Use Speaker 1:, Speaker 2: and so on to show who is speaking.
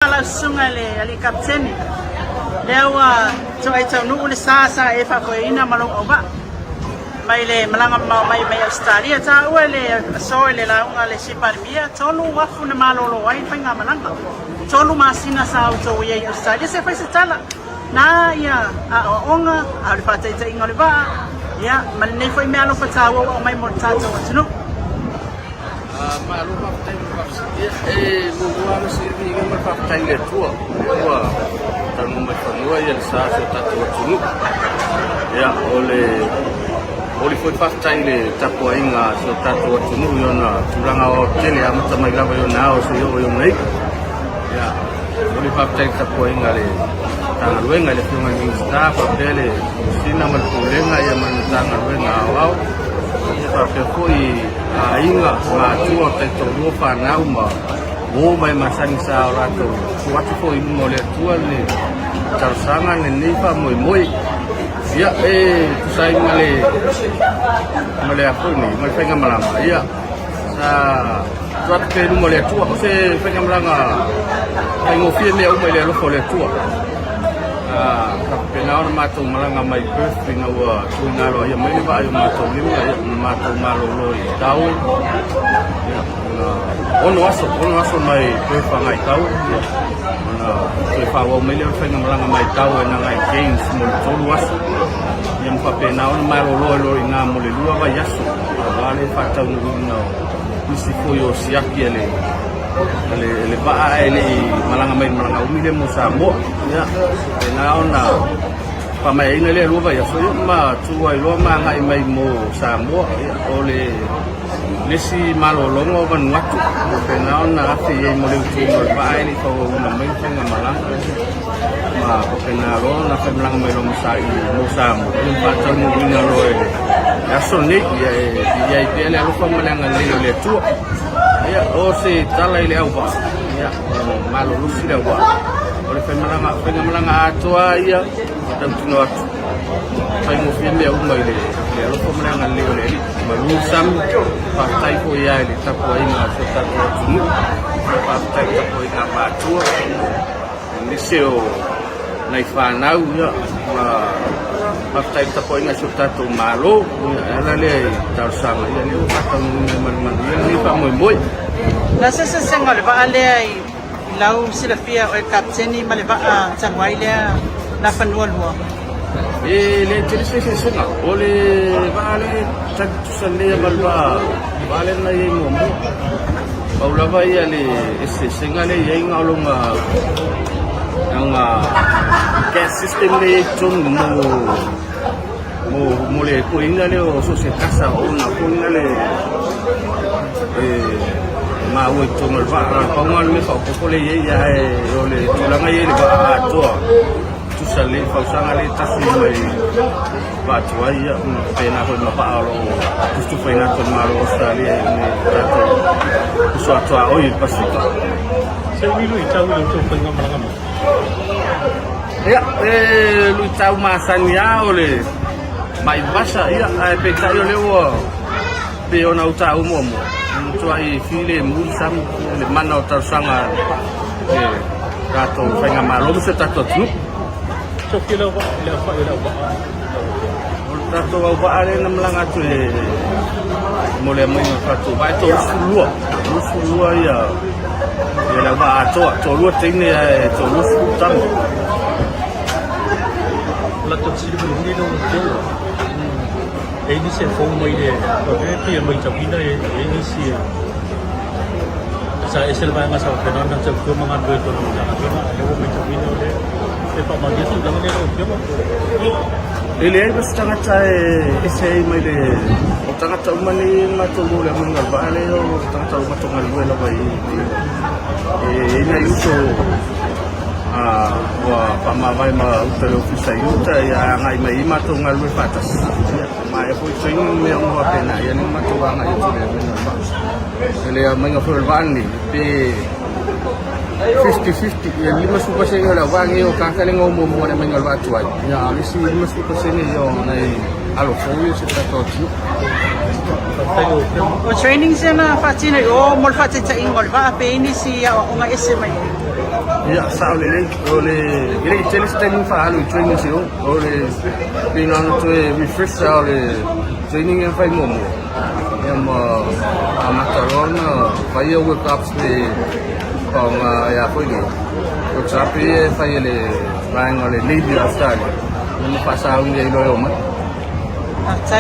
Speaker 1: Ala sunga le ali kapteni lewa so ai tau nu le sa e fa ko ina malong oba mai le malanga mai Australia ta ua le so le la unga le sipalmia tolu wafu na malolo ai fanga malanga tolu masina sa auto ye Australia se fa se tala na ya a onga a le fata ita inga le ba ya mal nei foi me alo fata o mai mortato tunu
Speaker 2: malu fakta bubuan sirvi kan fakta ile tua tanu mafanua ya sasa tatu tunu ya ole foi fakta ile tapua inga so tatu tunu yona tulanga o tele amata mai lava yona o so yo nei ya ole fakta ile tapua inga le tanga luenga le funga ni staff dele sina mal kulenga ya man tanga luenga wao porque foi ainda a tua tecnologia para uma o mai masani sa rato suatu foi no le tua le tarsanga ne pa moi ya sai male aku ni mal penga malama ya sa suatu ke no le tua se penga malanga ai mo fie me o mai le lo le tua penau mato malanga mai perfect na wa tuinaro ya mai ba yo mato limu ya mato malo loi tau ya ono aso mai perfect ngai tau na se fa wa mai le fa malanga mai tau na ngai games mo tolu aso ya mpa penau malo loi na mo le lua ba yaso vale fa tau no isi fo yo siaki le ba ele malanga umile mo sa mo ya na ona pa mai ina le luva ya so ma tua lo ma ngai mai mo sa mo ole lesi malo longo ban watu pe na ona afi ye mo le tu mo ba ele ko na mai tenga malanga ma pe na ro na pe malanga mai lo mo sa mo un pa tau mo ina lo ya so ni ya pele lo fa malanga le tu ya o se tala ile au ba ya malo lu sile wa ole fe malanga atua ya tam tino atu fai mo fi me uma ile ya lo fa malanga le ole malu sam pa tai ko ya ile ta ko ina so ta ko tunu pa tai ta ko ina ba atua ni seo nai fa nau ya ma tai ta ko ina so ta to malo ala le ta sang ya le ta ko man ni pa moi
Speaker 1: nasa sa sengol ba ale ai lau sila fia o kapteni male ba changwai le la fanwal ho
Speaker 2: le televisi sona ole vale tak sale balba vale na ye mo paula ba ya le ese sengale ye ngalonga nga gas system le ton mo le ko ingale o so se casa o na ko ingale ma wo to mo ba pa ngal me ko le ye ya ole tulanga ye le ba to tu sale fa sanga le ta si mai ba to ya pena ko ma pa ro tu fa ina to ma ro Australia ni ta to so to o i pasito
Speaker 3: se mi lui tau lo to fa ngam ngam
Speaker 2: ya lui tau ma sania ole mai basa ya pe ta yo le wo pe ona uta mo tuai file mulsam le mana o tarsanga rato fenga malo se tato tu
Speaker 3: so kilo ba le fa ila ba
Speaker 2: rato ba ale na mlanga tu mole mai fa tu ba to sulua ya la ba to lu tine to lu tam
Speaker 3: la to si ni no ini se phong mai de ko ke mai chau ina ini si sa esel ba nga sa penon na sa ko mga do to na ko na lewo mai chau ina de se pa mandi su da ne ro ke mo
Speaker 2: ele é bastante até esse mai de o tanga tau mani ma to lu le mga ba le o tanga tau ma to ngal lo ba ina yuso wa pama vai ma utelo fisa yuta ya ngai mai ma to ngal we patas ma e foi sing me mo pena ya ni ma to nga yuto le ba ele ya mai ngafol vani pe 50-50 ya 50% yo la wangi o ka kale ngo mo na mai ngal ba tuai ya isi 50% yo nai alo foi se ta to
Speaker 1: o training sena fatina o mol fatita ingol ba pe ini si o nga ese mai
Speaker 2: Ya, sabe oleh ele teles training fahalo training sio oleh pinano tu refresh oleh training yang fai momo yang amataron fai work ups de kong ya foi ni ko sapi fai le bang oleh lead di Australia. Yang pasal dia lo yo